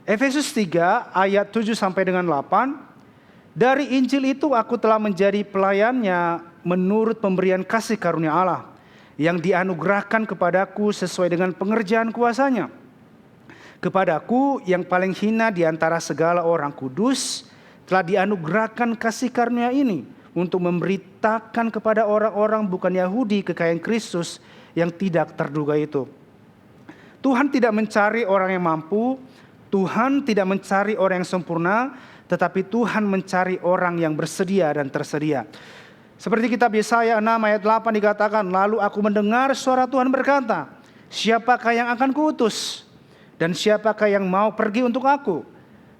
Efesus 3 ayat 7 sampai dengan 8. Dari Injil itu aku telah menjadi pelayannya menurut pemberian kasih karunia Allah yang dianugerahkan kepadaku sesuai dengan pengerjaan kuasa-Nya. Kepadaku yang paling hina di antara segala orang kudus telah dianugerahkan kasih karunia ini untuk memberitakan kepada orang-orang bukan Yahudi kekayaan Kristus yang tidak terduga itu. Tuhan tidak mencari orang yang mampu, Tuhan tidak mencari orang yang sempurna, tetapi Tuhan mencari orang yang bersedia dan tersedia. Seperti kitab Yesaya 6 ayat 8 dikatakan, lalu aku mendengar suara Tuhan berkata, siapakah yang akan kuutus? Dan siapakah yang mau pergi untuk aku?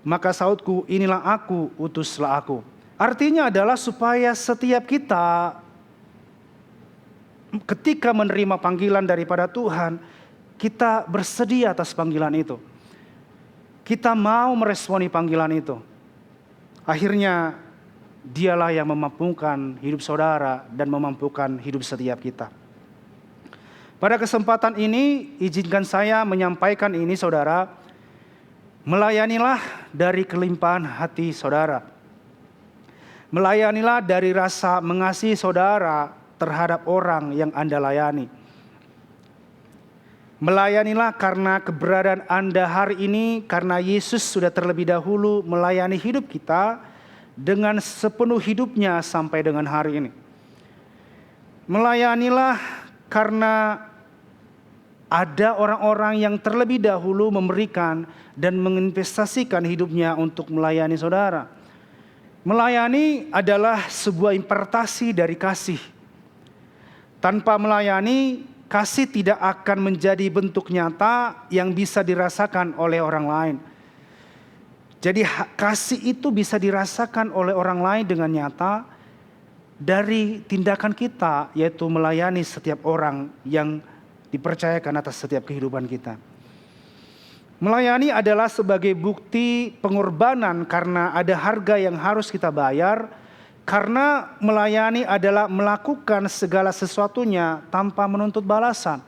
Maka sautku, inilah aku, utuslah aku. Artinya adalah supaya setiap kita ketika menerima panggilan daripada Tuhan, kita bersedia atas panggilan itu. Kita mau meresponi panggilan itu. Akhirnya Dialah yang memampukan hidup saudara dan memampukan hidup setiap kita. Pada kesempatan ini, izinkan saya menyampaikan ini saudara, melayanilah dari kelimpahan hati saudara. Melayanilah dari rasa mengasihi saudara terhadap orang yang Anda layani. Melayanilah karena keberadaan Anda hari ini, karena Yesus sudah terlebih dahulu melayani hidup kita dengan sepenuh hidupnya sampai dengan hari ini. Melayanilah karena ada orang-orang yang terlebih dahulu memberikan dan menginvestasikan hidupnya untuk melayani saudara. Melayani adalah sebuah impartasi dari kasih. Tanpa melayani, kasih tidak akan menjadi bentuk nyata yang bisa dirasakan oleh orang lain. Jadi kasih itu bisa dirasakan oleh orang lain dengan nyata dari tindakan kita, yaitu melayani setiap orang yang dipercayakan atas setiap kehidupan kita. Melayani adalah sebagai bukti pengorbanan karena ada harga yang harus kita bayar. Karena melayani adalah melakukan segala sesuatunya tanpa menuntut balasan.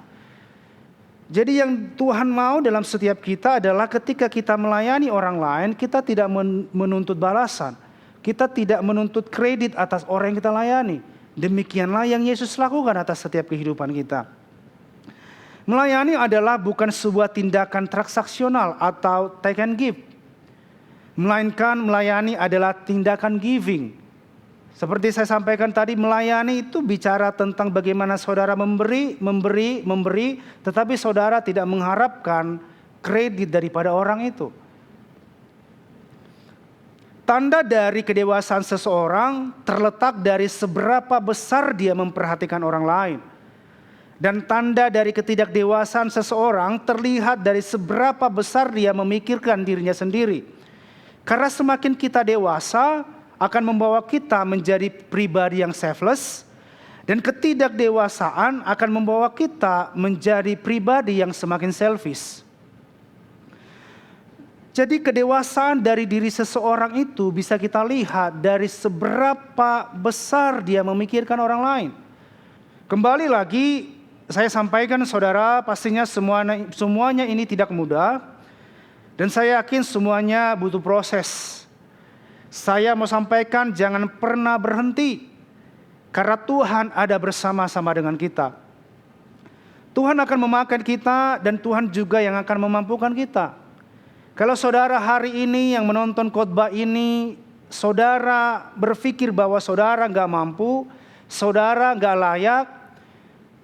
Jadi yang Tuhan mau dalam setiap kita adalah ketika kita melayani orang lain, kita tidak menuntut balasan. Kita tidak menuntut kredit atas orang yang kita layani. Demikianlah yang Yesus lakukan atas setiap kehidupan kita. Melayani adalah bukan sebuah tindakan transaksional atau take and give. Melainkan melayani adalah tindakan giving. Seperti saya sampaikan tadi, melayani itu bicara tentang bagaimana saudara memberi, tetapi saudara tidak mengharapkan kredit daripada orang itu. Tanda dari kedewasaan seseorang terletak dari seberapa besar dia memperhatikan orang lain. Dan tanda dari ketidakdewasaan seseorang terlihat dari seberapa besar dia memikirkan dirinya sendiri. Karena semakin kita dewasa akan membawa kita menjadi pribadi yang selfless, dan ketidakdewasaan akan membawa kita menjadi pribadi yang semakin selfish. Jadi kedewasaan dari diri seseorang itu bisa kita lihat dari seberapa besar dia memikirkan orang lain. Kembali lagi saya sampaikan saudara, pastinya semuanya ini tidak mudah. Dan saya yakin semuanya butuh proses. Saya mau sampaikan jangan pernah berhenti. Karena Tuhan ada bersama-sama dengan kita. Tuhan akan memakan kita dan Tuhan juga yang akan memampukan kita. Kalau saudara hari ini yang menonton khotbah ini, saudara berpikir bahwa saudara gak mampu, saudara gak layak,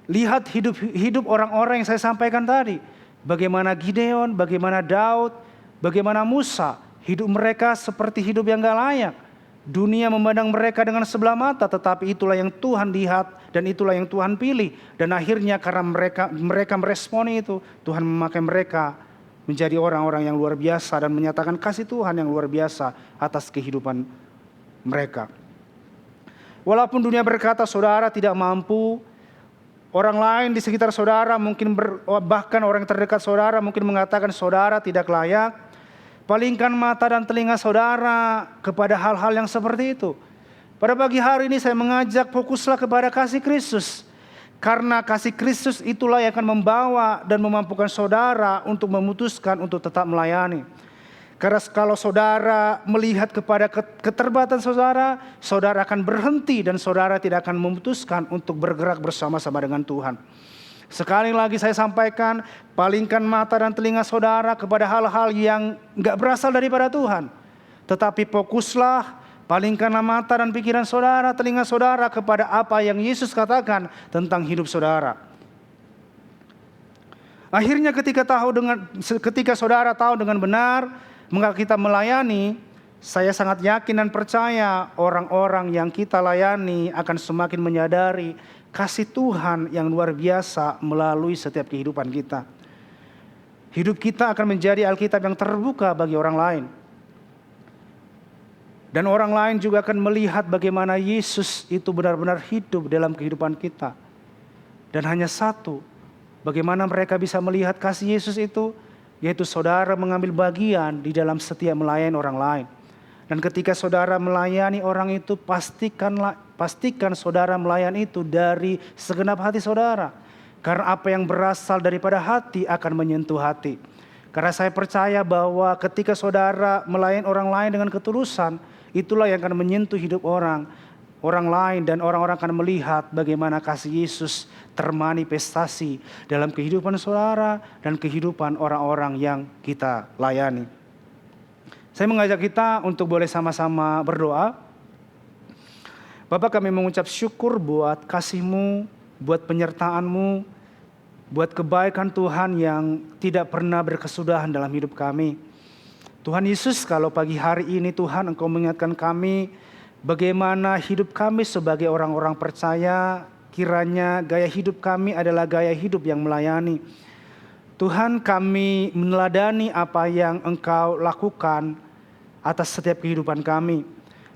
Lihat hidup orang-orang yang saya sampaikan tadi. Bagaimana Gideon, bagaimana Daud, bagaimana Musa. Hidup mereka seperti hidup yang gak layak. Dunia memandang mereka dengan sebelah mata, tetapi itulah yang Tuhan lihat dan itulah yang Tuhan pilih. Dan akhirnya karena mereka meresponi itu, Tuhan memakai mereka menjadi orang-orang yang luar biasa dan menyatakan kasih Tuhan yang luar biasa atas kehidupan mereka. Walaupun dunia berkata saudara tidak mampu, orang lain di sekitar saudara mungkin bahkan orang terdekat saudara mungkin mengatakan saudara tidak layak. Palingkan mata dan telinga saudara kepada hal-hal yang seperti itu. Pada pagi hari ini saya mengajak fokuslah kepada kasih Kristus. Karena kasih Kristus itulah yang akan membawa dan memampukan saudara untuk memutuskan untuk tetap melayani. Karena kalau saudara melihat kepada keterbatasan saudara, saudara akan berhenti dan saudara tidak akan memutuskan untuk bergerak bersama-sama dengan Tuhan. Sekali lagi saya sampaikan, palingkan mata dan telinga saudara kepada hal-hal yang gak berasal daripada Tuhan. Tetapi fokuslah, palingkanlah mata dan pikiran saudara, telinga saudara kepada apa yang Yesus katakan tentang hidup saudara. Akhirnya ketika saudara tahu dengan benar, mengapa kita melayani, saya sangat yakin dan percaya orang-orang yang kita layani akan semakin menyadari kasih Tuhan yang luar biasa melalui setiap kehidupan kita. Hidup kita akan menjadi Alkitab yang terbuka bagi orang lain. Dan orang lain juga akan melihat bagaimana Yesus itu benar-benar hidup dalam kehidupan kita. Dan hanya satu, bagaimana mereka bisa melihat kasih Yesus itu, yaitu saudara mengambil bagian di dalam setiap melayani orang lain. Dan ketika saudara melayani orang itu, pastikan saudara melayani itu dari segenap hati saudara. Karena apa yang berasal daripada hati akan menyentuh hati. Karena saya percaya bahwa ketika saudara melayani orang lain dengan ketulusan, itulah yang akan menyentuh hidup orang lain. Dan orang-orang akan melihat bagaimana kasih Yesus termanifestasi dalam kehidupan saudara dan kehidupan orang-orang yang kita layani. Saya mengajak kita untuk boleh sama-sama berdoa. Bapak, kami mengucap syukur buat kasih-Mu, buat penyertaan-Mu, buat kebaikan Tuhan yang tidak pernah berkesudahan dalam hidup kami. Tuhan Yesus, kalau pagi hari ini Tuhan Engkau mengingatkan kami bagaimana hidup kami sebagai orang-orang percaya, kiranya gaya hidup kami adalah gaya hidup yang melayani. Tuhan, kami meneladani apa yang Engkau lakukan atas setiap kehidupan kami.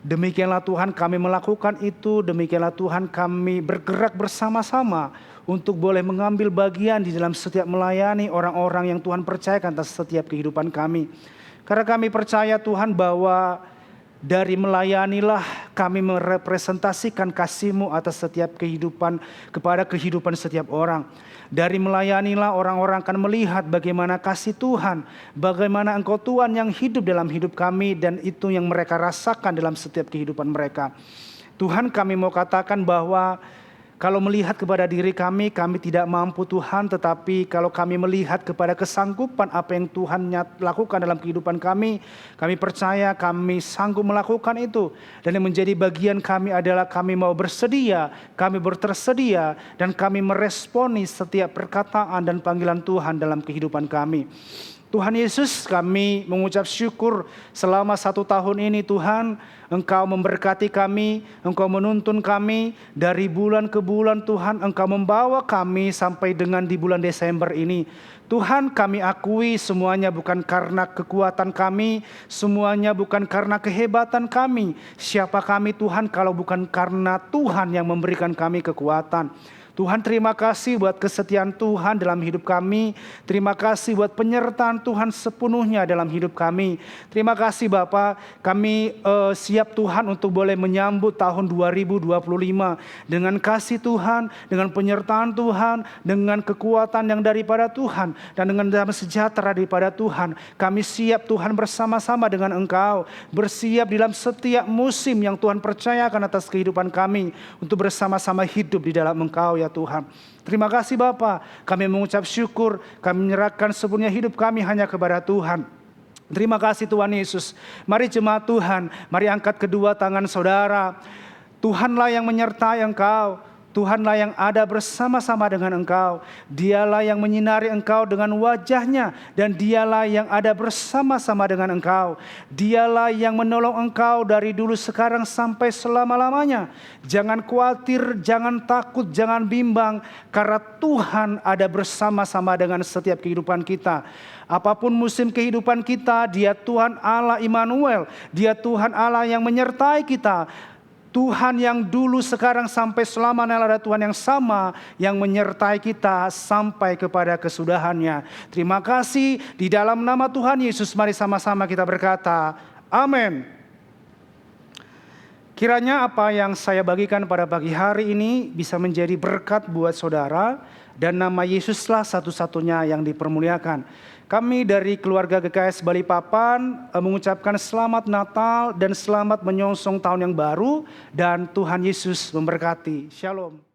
Demikianlah Tuhan kami melakukan itu, demikianlah Tuhan kami bergerak bersama-sama untuk boleh mengambil bagian di dalam setiap melayani orang-orang yang Tuhan percayakan atas setiap kehidupan kami. Karena kami percaya Tuhan bahwa dari melayanilah kami merepresentasikan kasih-Mu atas setiap kehidupan, kepada kehidupan setiap orang. Dari melayanilah orang-orang akan melihat bagaimana kasih Tuhan, bagaimana Engkau Tuhan yang hidup dalam hidup kami, dan itu yang mereka rasakan dalam setiap kehidupan mereka. Tuhan, kami mau katakan bahwa kalau melihat kepada diri kami tidak mampu Tuhan, tetapi kalau kami melihat kepada kesanggupan apa yang Tuhan lakukan dalam kehidupan kami percaya kami sanggup melakukan itu. Dan yang menjadi bagian kami adalah kami mau bersedia, kami bertersedia, dan kami meresponi setiap perkataan dan panggilan Tuhan dalam kehidupan kami. Tuhan Yesus, kami mengucap syukur selama 1 tahun ini Tuhan, Engkau memberkati kami, Engkau menuntun kami dari bulan ke bulan Tuhan, Engkau membawa kami sampai dengan di bulan Desember ini. Tuhan, kami akui semuanya bukan karena kekuatan kami, semuanya bukan karena kehebatan kami. Siapa kami Tuhan kalau bukan karena Tuhan yang memberikan kami kekuatan. Tuhan, terima kasih buat kesetiaan Tuhan dalam hidup kami. Terima kasih buat penyertaan Tuhan sepenuhnya dalam hidup kami. Terima kasih Bapa, kami siap Tuhan untuk boleh menyambut tahun 2025 dengan kasih Tuhan, dengan penyertaan Tuhan, dengan kekuatan yang daripada Tuhan, dan dengan damai sejahtera daripada Tuhan. Kami siap Tuhan bersama-sama dengan Engkau, bersiap dalam setiap musim yang Tuhan percayakan atas kehidupan kami untuk bersama-sama hidup di dalam Engkau ya Tuhan. Terima kasih Bapa, kami mengucap syukur, kami menyerahkan sepenuhnya hidup kami hanya kepada Tuhan. Terima kasih Tuhan Yesus. Mari jemaat Tuhan, mari angkat kedua tangan saudara. Tuhanlah yang menyertai engkau. Tuhanlah yang ada bersama-sama dengan engkau. Dialah yang menyinari engkau dengan wajahnya, dan dialah yang ada bersama-sama dengan engkau. Dialah yang menolong engkau dari dulu, sekarang, sampai selama-lamanya. Jangan khawatir, jangan takut, jangan bimbang, karena Tuhan ada bersama-sama dengan setiap kehidupan kita. Apapun musim kehidupan kita, Dia Tuhan Allah Immanuel. Dia Tuhan Allah yang menyertai kita. Tuhan yang dulu, sekarang, sampai selamanya adalah Tuhan yang sama, yang menyertai kita sampai kepada kesudahannya. Terima kasih. Di dalam nama Tuhan Yesus, mari sama-sama kita berkata, amin. Kiranya apa yang saya bagikan pada pagi hari ini bisa menjadi berkat buat saudara, dan nama Yesuslah satu-satunya yang dipermuliakan. Kami dari keluarga GKS Balikpapan mengucapkan selamat Natal dan selamat menyongsong tahun yang baru, dan Tuhan Yesus memberkati. Shalom.